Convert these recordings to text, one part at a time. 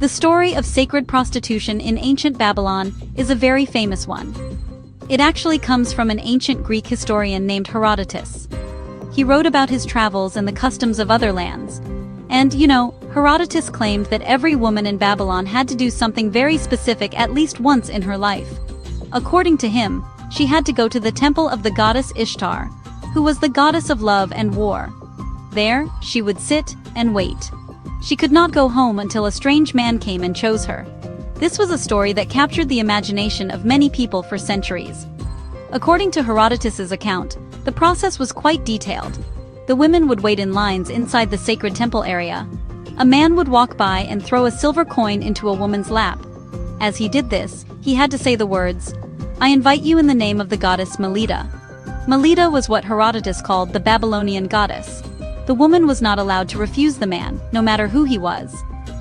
The story of sacred prostitution in ancient Babylon is a very famous one. It actually comes from an ancient Greek historian named Herodotus. He wrote about his travels and the customs of other lands. And, Herodotus claimed that every woman in Babylon had to do something very specific at least once in her life. According to him, she had to go to the temple of the goddess Ishtar, who was the goddess of love and war. There, she would sit and wait. She could not go home until a strange man came and chose her. This was a story that captured the imagination of many people for centuries. According to Herodotus's account, the process was quite detailed. The women would wait in lines inside the sacred temple area. A man would walk by and throw a silver coin into a woman's lap. As he did this, he had to say the words, "I invite you in the name of the goddess Melita." Melita was what Herodotus called the Babylonian goddess. The woman was not allowed to refuse the man, no matter who he was.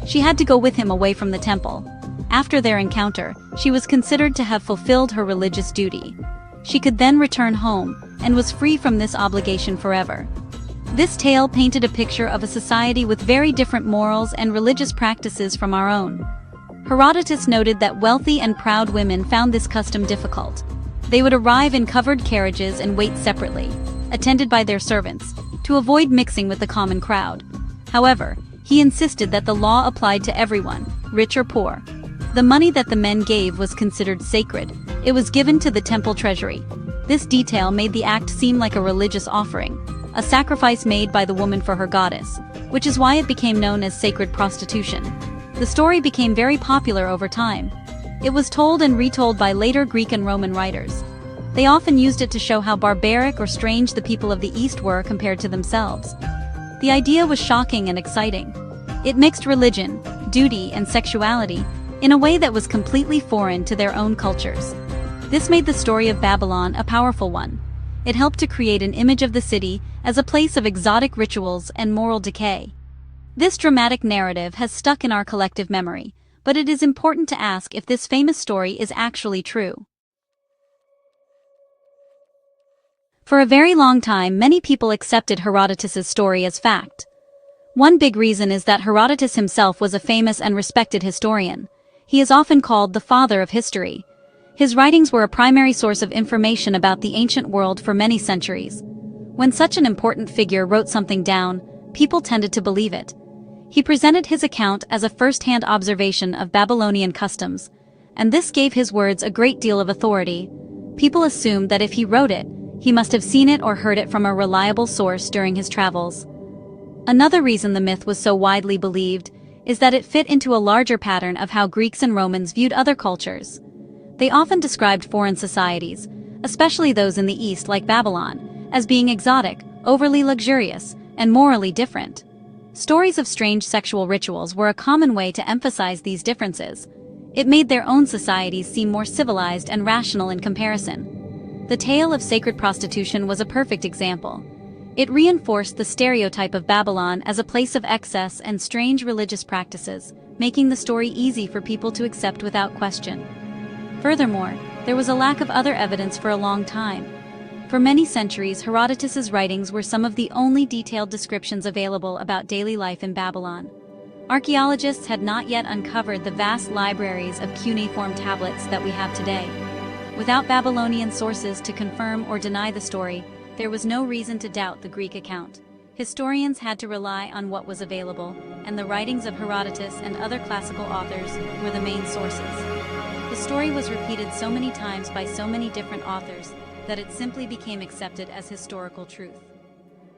She had to go with him away from the temple. After their encounter, she was considered to have fulfilled her religious duty. She could then return home, and was free from this obligation forever. This tale painted a picture of a society with very different morals and religious practices from our own. Herodotus noted that wealthy and proud women found this custom difficult. They would arrive in covered carriages and wait separately, attended by their servants, to avoid mixing with the common crowd. However, he insisted that the law applied to everyone, rich or poor. The money that the men gave was considered sacred. It was given to the temple treasury. This detail made the act seem like a religious offering, a sacrifice made by the woman for her goddess, which is why it became known as sacred prostitution. The story became very popular over time. It was told and retold by later Greek and Roman writers. They often used it to show how barbaric or strange the people of the East were compared to themselves. The idea was shocking and exciting. It mixed religion, duty, and sexuality in a way that was completely foreign to their own cultures. This made the story of Babylon a powerful one. It helped to create an image of the city as a place of exotic rituals and moral decay. This dramatic narrative has stuck in our collective memory, but it is important to ask if this famous story is actually true. For a very long time, many people accepted Herodotus's story as fact. One big reason is that Herodotus himself was a famous and respected historian. He is often called the father of history. His writings were a primary source of information about the ancient world for many centuries. When such an important figure wrote something down, people tended to believe it. He presented his account as a first-hand observation of Babylonian customs, and this gave his words a great deal of authority. People assumed that if he wrote it, he must have seen it or heard it from a reliable source during his travels. Another reason the myth was so widely believed is that it fit into a larger pattern of how Greeks and Romans viewed other cultures. They often described foreign societies, especially those in the East like Babylon, as being exotic, overly luxurious, and morally different. Stories of strange sexual rituals were a common way to emphasize these differences. It made their own societies seem more civilized and rational in comparison. The tale of sacred prostitution was a perfect example. It reinforced the stereotype of Babylon as a place of excess and strange religious practices, making the story easy for people to accept without question. Furthermore, there was a lack of other evidence for a long time. For many centuries, Herodotus's writings were some of the only detailed descriptions available about daily life in Babylon. Archaeologists had not yet uncovered the vast libraries of cuneiform tablets that we have today. Without Babylonian sources to confirm or deny the story, there was no reason to doubt the Greek account. Historians had to rely on what was available, and the writings of Herodotus and other classical authors were the main sources. The story was repeated so many times by so many different authors that it simply became accepted as historical truth.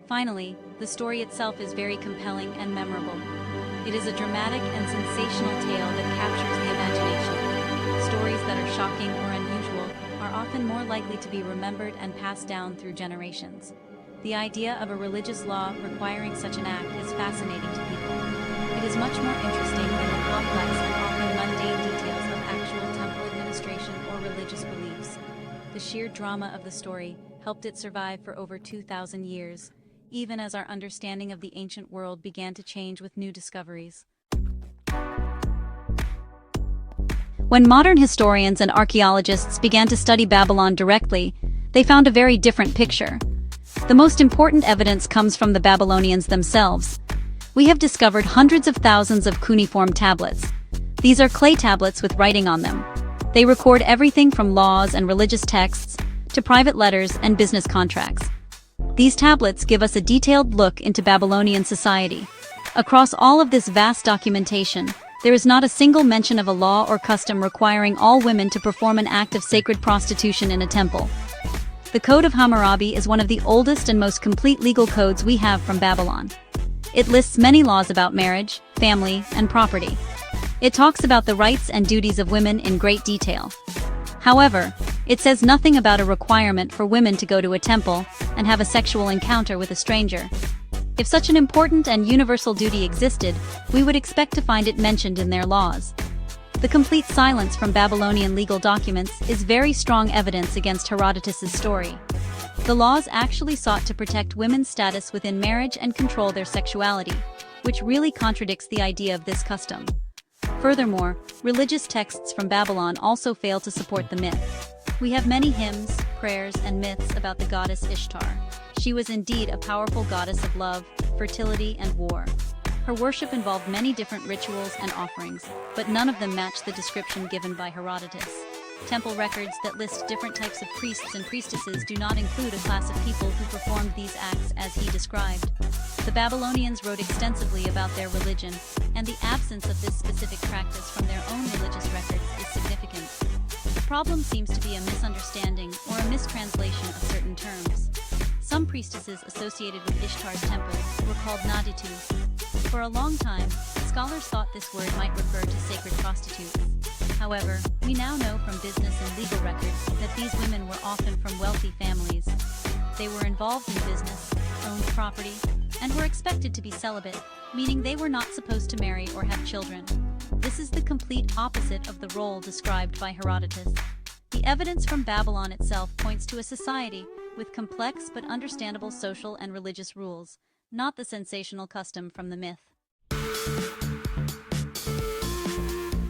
Finally, the story itself is very compelling and memorable. It is a dramatic and sensational tale that captures the imagination. Stories that are shocking or unusual are often more likely to be remembered and passed down through generations. The idea of a religious law requiring such an act is fascinating to people. It is much more interesting than the complex and often mundane details of actual temple administration or religious beliefs. The sheer drama of the story helped it survive for over 2,000 years, even as our understanding of the ancient world began to change with new discoveries. When modern historians and archaeologists began to study Babylon directly, they found a very different picture. The most important evidence comes from the Babylonians themselves. We have discovered hundreds of thousands of cuneiform tablets, These are clay tablets with writing on them. They record everything from laws and religious texts to private letters and business contracts. These tablets give us a detailed look into Babylonian society. Across all of this vast documentation, there is not a single mention of a law or custom requiring all women to perform an act of sacred prostitution in a temple. The Code of Hammurabi is one of the oldest and most complete legal codes we have from Babylon. It lists many laws about marriage, family, and property. It talks about the rights and duties of women in great detail. However, it says nothing about a requirement for women to go to a temple and have a sexual encounter with a stranger. If such an important and universal duty existed, we would expect to find it mentioned in their laws. The complete silence from Babylonian legal documents is very strong evidence against Herodotus' story. The laws actually sought to protect women's status within marriage and control their sexuality, which really contradicts the idea of this custom. Furthermore, religious texts from Babylon also fail to support the myth. We have many hymns, prayers, and myths about the goddess Ishtar. She was indeed a powerful goddess of love, fertility, and war. Her worship involved many different rituals and offerings, but none of them match the description given by Herodotus. Temple records that list different types of priests and priestesses do not include a class of people who performed these acts as he described. The Babylonians wrote extensively about their religion, and the absence of this specific practice from their own religious records is significant. The problem seems to be a misunderstanding or a mistranslation of certain terms. Some priestesses associated with Ishtar's temple were called Naditu. For a long time, scholars thought this word might refer to sacred prostitutes. However, we now know from business and legal records that these women were often from wealthy families. They were involved in business, owned property, and were expected to be celibate, meaning they were not supposed to marry or have children. This is the complete opposite of the role described by Herodotus. The evidence from Babylon itself points to a society with complex but understandable social and religious rules, not the sensational custom from the myth.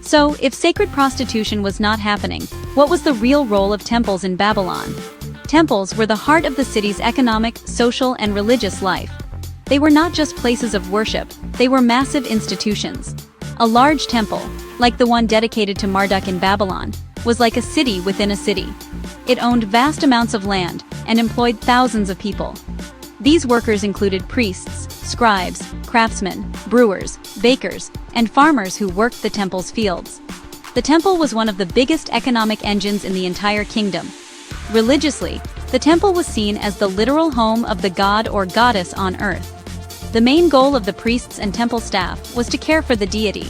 So, if sacred prostitution was not happening, what was the real role of temples in Babylon? Temples were the heart of the city's economic, social, and religious life. They were not just places of worship, they were massive institutions. A large temple, like the one dedicated to Marduk in Babylon, was like a city within a city. It owned vast amounts of land and employed thousands of people. These workers included priests, scribes, craftsmen, brewers, bakers, and farmers who worked the temple's fields. The temple was one of the biggest economic engines in the entire kingdom. Religiously, the temple was seen as the literal home of the god or goddess on earth. The main goal of the priests and temple staff was to care for the deity.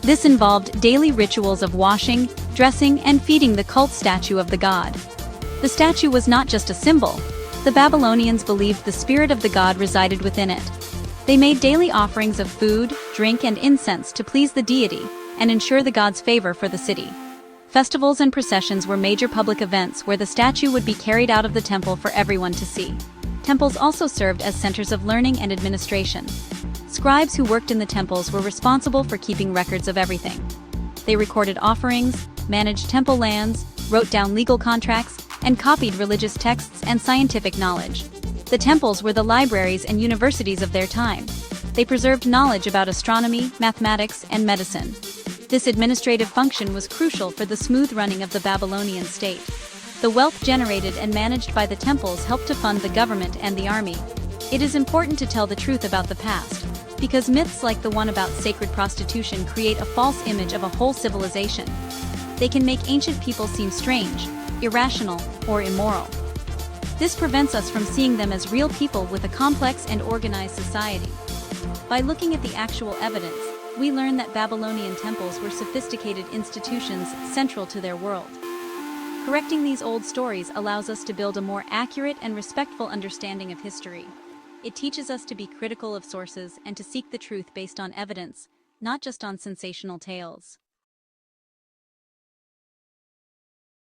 This involved daily rituals of washing, dressing, and feeding the cult statue of the god. The statue was not just a symbol. The Babylonians believed the spirit of the god resided within it. They made daily offerings of food, drink, and incense to please the deity and ensure the god's favor for the city. Festivals and processions were major public events where the statue would be carried out of the temple for everyone to see. Temples also served as centers of learning and administration. Scribes who worked in the temples were responsible for keeping records of everything. They recorded offerings, managed temple lands, wrote down legal contracts, and copied religious texts and scientific knowledge. The temples were the libraries and universities of their time. They preserved knowledge about astronomy, mathematics, and medicine. This administrative function was crucial for the smooth running of the Babylonian state. The wealth generated and managed by the temples helped to fund the government and the army. It is important to tell the truth about the past, because myths like the one about sacred prostitution create a false image of a whole civilization. They can make ancient people seem strange, irrational, or immoral. This prevents us from seeing them as real people with a complex and organized society. By looking at the actual evidence, we learn that Babylonian temples were sophisticated institutions central to their world. Correcting these old stories allows us to build a more accurate and respectful understanding of history. It teaches us to be critical of sources and to seek the truth based on evidence, not just on sensational tales.